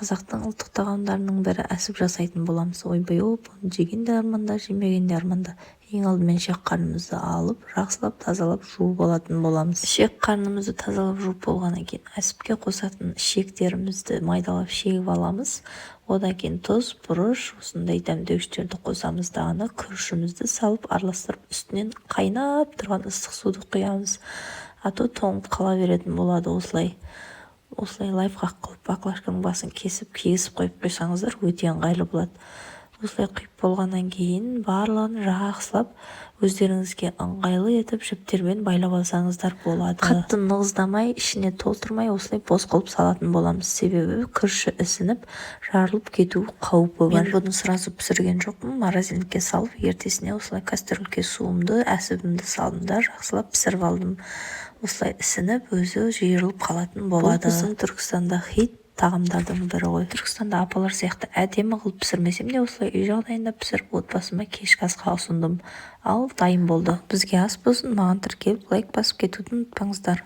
Қазақтың ұлттық тағамдарының бірі әсіп жасайтын боламыз. Ойбай, бұны жеген де арманда, жемеген де арманда. Ең алдымен ішек қарнымызды алып, жақсылап тазалап жуып алатын боламыз. Ішек қарнымызды тазалап жуып болғаннан кейін әсіпке қосатын ішектерімізді майдалап шегіп аламыз. Одан кейін тұз, бұрыш, осындай дәмдеуіштерді қосамыз. Дағыны күрішімізді салып араластырып, үстінен қайнап тұрған ыстық суды құямыз. А то тоңып қала беретін болады. Осылай лайфхак қылып баклажканың басын кесіп кигізіп қойып қойсаңыздар өте ыңғайлы болады. Осылай құйып болғаннан кейін барлығын жақсылап өздеріңізге ыңғайлы етіп жіптермен байлап алсаңыздар болады. Қатты нығыздамай, ішіне толтырмай осылай бос қылып салатын боламыз. Себебі күріші ісініп, жарылып кету қаупі бар. Мен бұны сразу пісірген жоқпын. Морозильникке салып, ертесіне осылай кастрюльге суымды, әсібімді салдым да жақсылап пісіріп алдым. Осылай ісініп, өзі жиырылып қалатын болады. Бұл біздің Түркістанда хит тағамдардың бірі ғой. Түркістанда апалар сияқты әдемі қылып пісірмесем де, осылай үй жағдайында пісіріп отбасыма кешкі асқа ұсындым. Ал дайын болды. Бізге ас болсын, маған тіркеліп лайк басып кетуді ұмытпаңыздар.